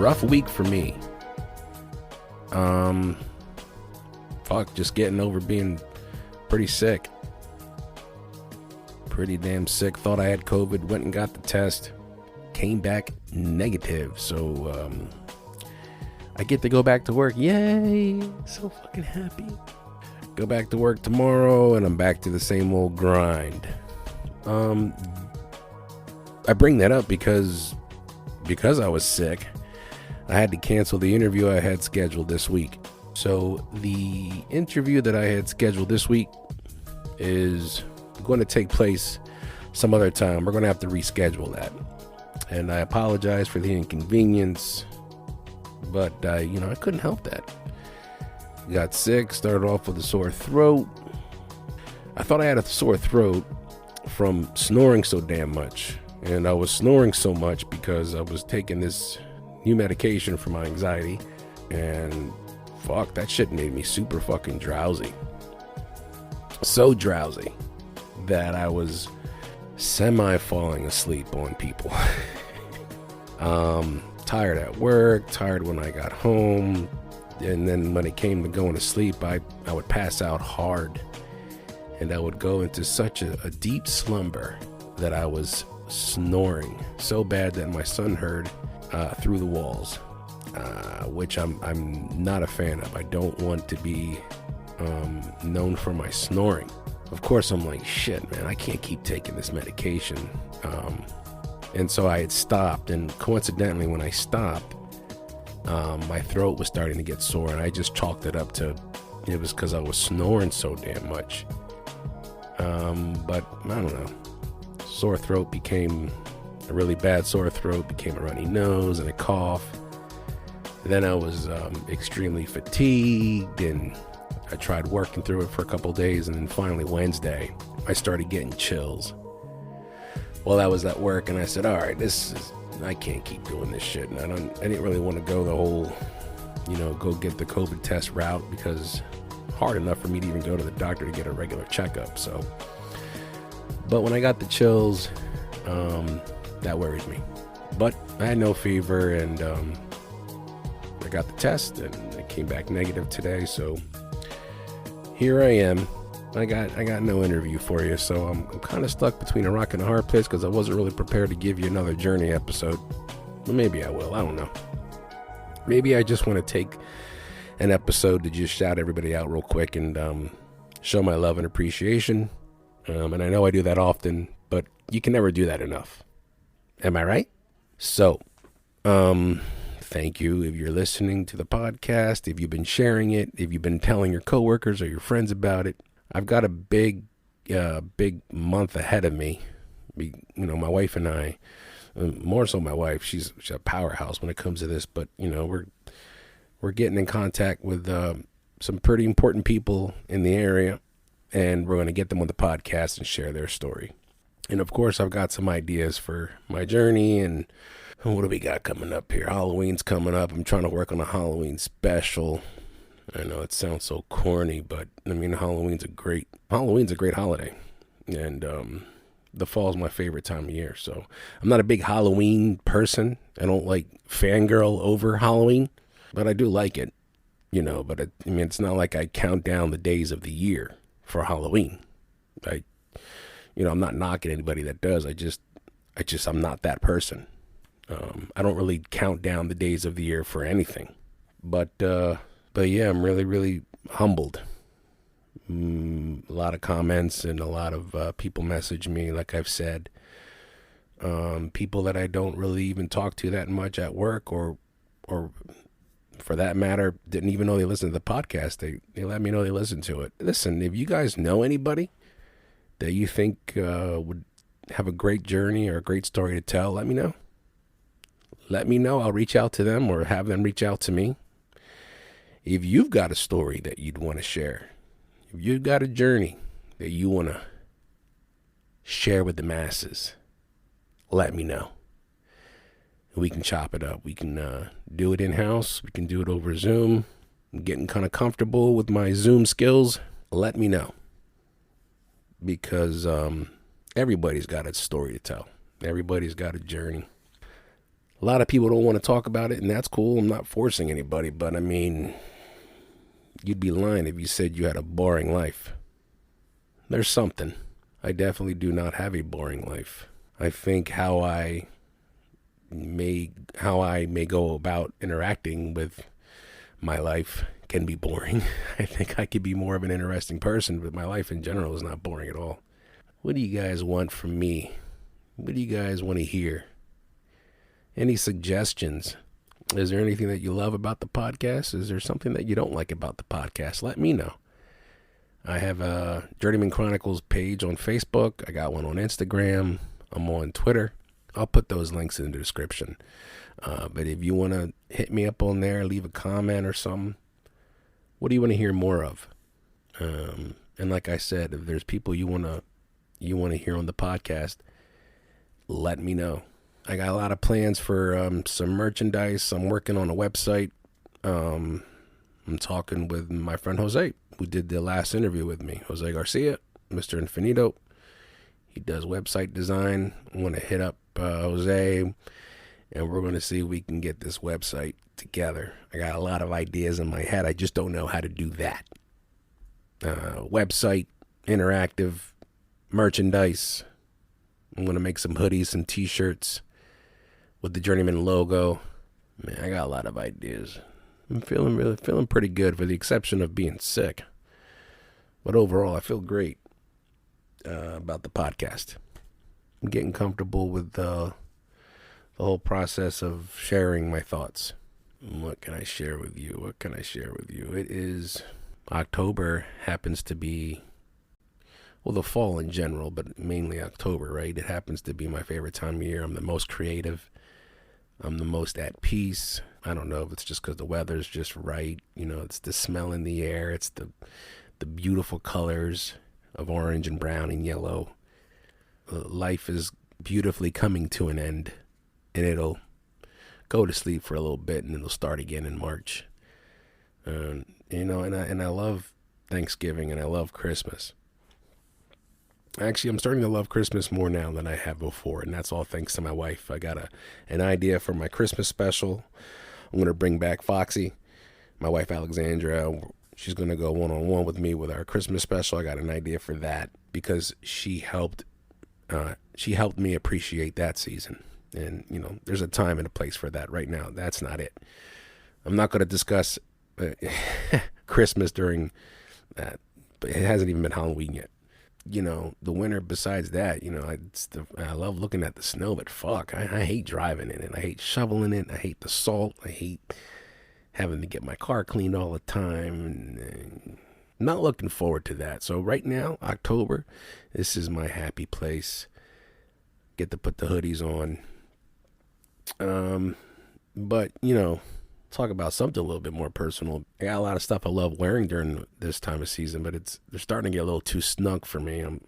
rough week for me. Just getting over being pretty sick. Pretty damn sick. Thought I had COVID, went and got the test, came back negative. So I get to go back to work. Yay! So fucking happy. Go back to work tomorrow and I'm back to the same old grind. I bring that up because I was sick. I had to cancel the interview I had scheduled this week. So the interview that I had scheduled this week is going to take place some other time. We're going to have to reschedule that. And I apologize for the inconvenience, but I couldn't help that. Got sick, started off with a sore throat. I thought I had a sore throat from snoring so damn much. And I was snoring so much because I was taking this new medication for my anxiety. And fuck, that shit made me super fucking drowsy. So drowsy that I was semi-falling asleep on people. Tired at work, tired when I got home. And then when it came to going to sleep, I would pass out hard. And I would go into such a deep slumber that I was snoring so bad that my son heard through the walls. Which I'm not a fan of. I don't want to be known for my snoring. Of course, I'm like, shit, man, I can't keep taking this medication. And so I had stopped, and coincidentally, when I stopped, my throat was starting to get sore, and I just chalked it up to it was because I was snoring so damn much. But I don't know. Sore throat became a really bad sore throat, became a runny nose and a cough. Then I was extremely fatigued, and I tried working through it for a couple days, and then finally Wednesday, I started getting chills. Well, I was at work, and I said, all right, I can't keep doing this shit. And I didn't really want to go the whole, go get the COVID test route, because hard enough for me to even go to the doctor to get a regular checkup. So, but when I got the chills, that worried me. But I had no fever, and I got the test, and it came back negative today. So here I am. I got no interview for you, so I'm kind of stuck between a rock and a hard place, because I wasn't really prepared to give you another Journey episode. But maybe I will. I don't know. Maybe I just want to take an episode to just shout everybody out real quick and show my love and appreciation. And I know I do that often, but you can never do that enough. Am I right? So, thank you if you're listening to the podcast, if you've been sharing it, if you've been telling your coworkers or your friends about it. I've got a big month ahead of me. My wife and I, more so my wife, she's a powerhouse when it comes to this, but we're getting in contact with some pretty important people in the area, and we're going to get them on the podcast and share their story. And of course, I've got some ideas for my journey. And what do we got coming up here? Halloween's coming up. I'm trying to work on a Halloween special. I know it sounds so corny, but I mean, Halloween's a great holiday. And the fall's my favorite time of year. So I'm not a big Halloween person. I don't like fangirl over Halloween, but I do like it, but it's not like I count down the days of the year for Halloween. I'm not knocking anybody that does. I'm not that person. I don't really count down the days of the year for anything, but yeah, I'm really, really humbled. A lot of comments and a lot of people message me, like I've said. People that I don't really even talk to that much at work, or for that matter, didn't even know they listened to the podcast. They let me know they listened to it. Listen, if you guys know anybody that you think would have a great journey or a great story to tell, let me know. Let me know. I'll reach out to them or have them reach out to me. If you've got a story that you'd want to share, if you've got a journey that you want to share with the masses, let me know. We can chop it up. We can do it in-house. We can do it over Zoom. I'm getting kind of comfortable with my Zoom skills. Let me know. Because everybody's got a story to tell. Everybody's got a journey. A lot of people don't want to talk about it, and that's cool. I'm not forcing anybody, but I mean, you'd be lying if you said you had a boring life. There's something. I definitely do not have a boring life. I think how I may go about interacting with my life can be boring. I think I could be more of an interesting person, but my life in general is not boring at all. What do you guys want from me? What do you guys want to hear? Any suggestions? Is there anything that you love about the podcast? Is there something that you don't like about the podcast? Let me know. I have a Journeyman Chronicles page on Facebook. I got one on Instagram. I'm on Twitter. I'll put those links in the description. But if you want to hit me up on there, leave a comment or something. What do you want to hear more of? And like I said, if there's people you want to hear on the podcast, let me know. I got a lot of plans for some merchandise. I'm working on a website. I'm talking with my friend Jose, who did the last interview with me. Jose Garcia, Mr. Infinito. He does website design. I want to hit up Jose, and we're going to see if we can get this website together. I got a lot of ideas in my head. I just don't know how to do that. Website, interactive, merchandise. I'm going to make some hoodies, some t-shirts with the Journeyman logo. Man, I got a lot of ideas. I'm feeling pretty good, for the exception of being sick. But overall, I feel great about the podcast. I'm getting comfortable with the whole process of sharing my thoughts. What can I share with you? It is October, happens to be, well, the fall in general, but mainly October, right? It happens to be my favorite time of year. I'm the most creative. I'm the most at peace. I don't know if it's just because the weather's just right. You know, it's the smell in the air. It's the beautiful colors of orange and brown and yellow. Life is beautifully coming to an end, and it'll go to sleep for a little bit, and it'll start again in March. You know, and I love Thanksgiving, and I love Christmas. Actually, I'm starting to love Christmas more now than I have before, and that's all thanks to my wife. I got an idea for my Christmas special. I'm going to bring back Foxy, my wife Alexandra. She's going to go one-on-one with me with our Christmas special. I got an idea for that because she helped me appreciate that season. And, you know, there's a time and a place for that. Right now, that's not it. I'm not going to discuss Christmas during that, but it hasn't even been Halloween yet. You know, the winter, besides that, you know, I love looking at the snow, but fuck, I hate driving in it. I hate shoveling it. I hate the salt. I hate having to get my car cleaned all the time. And not looking forward to that. So right now, October, this is my happy place. Get to put the hoodies on. But, you know, talk about something a little bit more personal. I got a lot of stuff I love wearing during this time of season, but they're starting to get a little too snug for me. I'm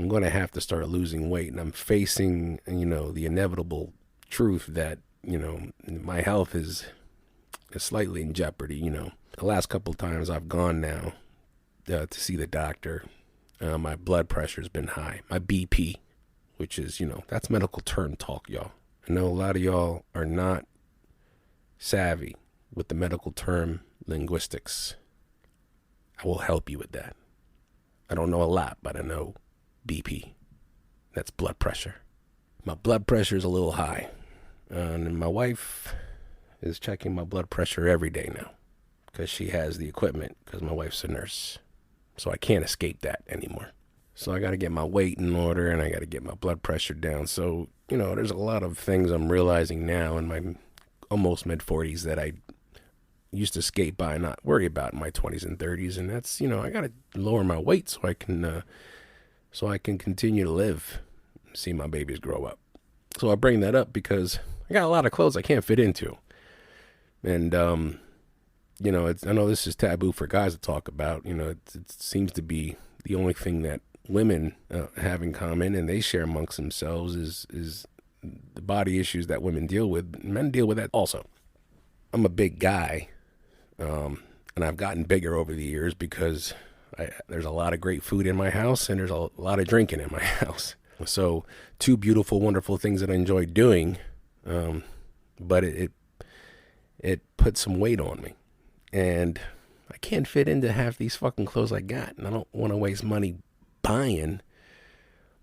going to have to start losing weight, and I'm facing, you know, the inevitable truth that, you know, my health is slightly in jeopardy. You know, the last couple of times I've gone now to see the doctor, my blood pressure's been high, my BP, which is, you know, that's medical term talk, y'all. I know a lot of y'all are not savvy with the medical term linguistics. I will help you with that. I don't know a lot, but I know BP. That's blood pressure. My blood pressure is a little high. And my wife is checking my blood pressure every day now because she has the equipment, because my wife's a nurse. So I can't escape that anymore. So I got to get my weight in order, and I got to get my blood pressure down. So, you know, there's a lot of things I'm realizing now in my almost mid-40s that I used to skate by and not worry about in my 20s and 30s. And that's, you know, I got to lower my weight so I can continue to live, see my babies grow up. So I bring that up because I got a lot of clothes I can't fit into. And, you know, I know this is taboo for guys to talk about. You know, it seems to be the only thing that women have in common, and they share amongst themselves, is the body issues that women deal with. Men deal with that also. I'm a big guy, and I've gotten bigger over the years because there's a lot of great food in my house, and there's a lot of drinking in my house. So two beautiful, wonderful things that I enjoy doing But it put some weight on me, and I can't fit into half these fucking clothes I got, and I don't want to waste money buying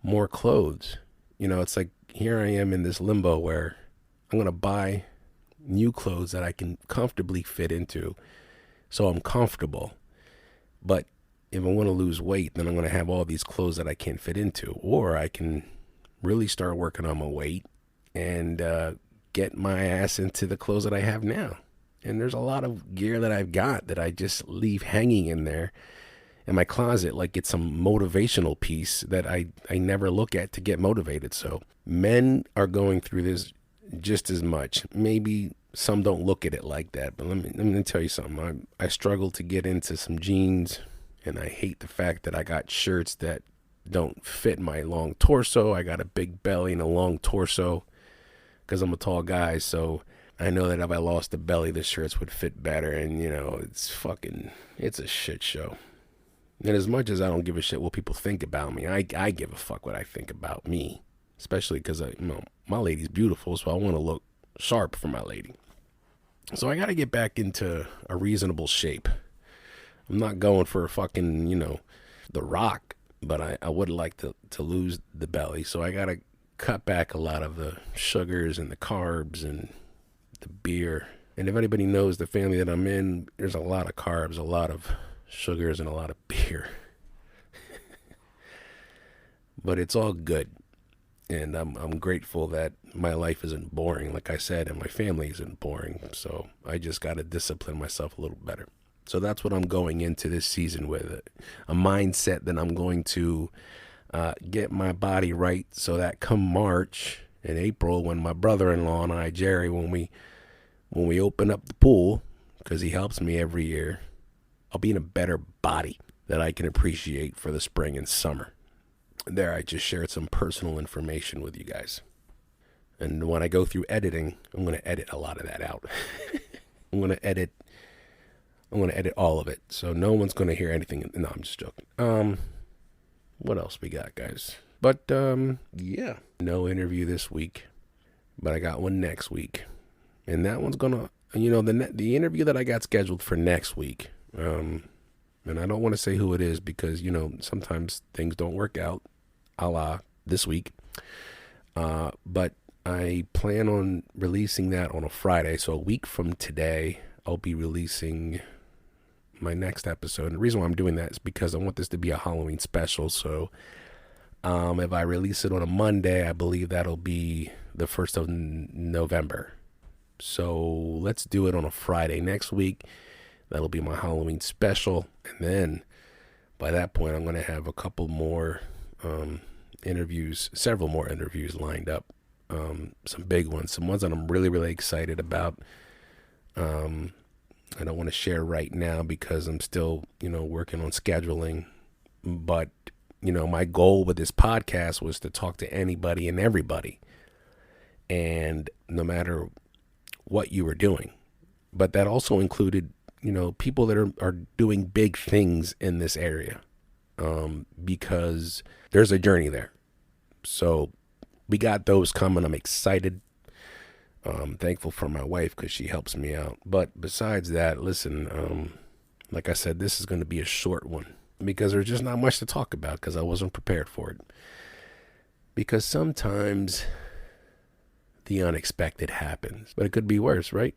more clothes. It's like here I am in this limbo where I'm going to buy new clothes that I can comfortably fit into, so I'm comfortable. But if I want to lose weight, then I'm going to have all these clothes that I can't fit into, or I can really start working on my weight and get my ass into the clothes that I have now. And there's a lot of gear that I've got that I just leave hanging in there in my closet like it's some motivational piece that I never look at to get motivated. So men are going through this just as much. Maybe some don't look at it like that, but let me tell you something. I struggle to get into some jeans, and I hate the fact that I got shirts that don't fit my long torso. I got a big belly and a long torso because I'm a tall guy, so I know that if I lost the belly, the shirts would fit better, and it's a shit show. And as much as I don't give a shit what people think about me, I give a fuck what I think about me, especially because my lady's beautiful, so I want to look sharp for my lady. So I got to get back into a reasonable shape. I'm not going for a fucking, The Rock, but I would like to lose the belly, so I got to cut back a lot of the sugars and the carbs and the beer. And if anybody knows the family that I'm in, there's a lot of carbs, a lot of sugars, and a lot of beer. But it's all good. And I'm grateful that my life isn't boring, like I said, and my family isn't boring. So I just got to discipline myself a little better. So that's what I'm going into this season with, a mindset that I'm going to get my body right so that come March and April, when my brother-in-law and I, Jerry, when we open up the pool, because he helps me every year, I'll be in a better body that I can appreciate for the spring and summer. There, I just shared some personal information with you guys. And when I go through editing, I'm going to edit a lot of that out. I'm going to edit all of it. So no one's going to hear anything. No, I'm just joking. What else we got, guys? But, yeah. No interview this week, but I got one next week. And that one's going to, the interview that I got scheduled for next week, and I don't want to say who it is because, sometimes things don't work out, a la this week. But I plan on releasing that on a Friday. So a week from today, I'll be releasing my next episode. And the reason why I'm doing that is because I want this to be a Halloween special. So if I release it on a Monday, I believe that'll be the 1st of November. So let's do it on a Friday next week. That'll be my Halloween special. And then by that point, I'm going to have a couple more interviews, several more interviews lined up. Some big ones, some ones that I'm really, really excited about. I don't want to share right now because I'm still, working on scheduling. But, my goal with this podcast was to talk to anybody and everybody. And no matter what you were doing. But that also included, people that are doing big things in this area. Because there's a journey there. So we got those coming. I'm excited. Thankful for my wife because she helps me out. But besides that, listen, like I said, this is going to be a short one because there's just not much to talk about because I wasn't prepared for it. Because sometimes the unexpected happens, but it could be worse, right?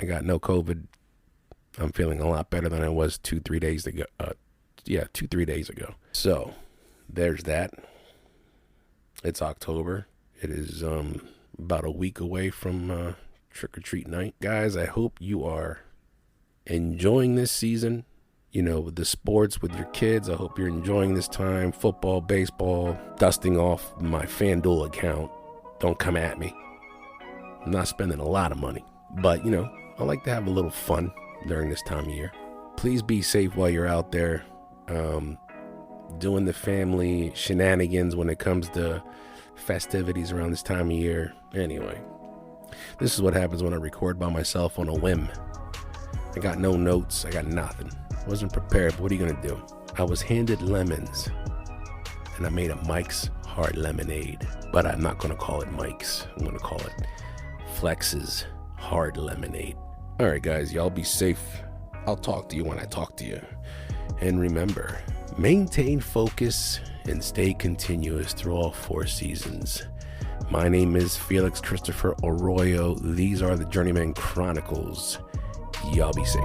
I got no COVID. I'm feeling a lot better than I was 2-3 days ago. 2-3 days ago. So there's that. It's October. It is about a week away from trick-or-treat night. Guys, I hope you are enjoying this season, with the sports with your kids. I hope you're enjoying this time. Football, baseball, dusting off my FanDuel account. Don't come at me. I'm not spending a lot of money, but I like to have a little fun during this time of year. Please be safe while you're out there doing the family shenanigans when it comes to festivities around this time of year. Anyway, this is what happens when I record by myself on a whim. I got no notes. I got nothing. Wasn't prepared, but what are you going to do? I was handed lemons, and I made a Mike's Hard Lemonade. But I'm not going to call it Mike's. I'm going to call it Phleks' hard lemonade. All right, guys, y'all be safe. I'll talk to you when I talk to you. And remember, maintain focus and stay continuous through all 4 seasons. My name is Phleks Christopher Arroyo. These are the Journeyman Chronicles. Y'all be safe.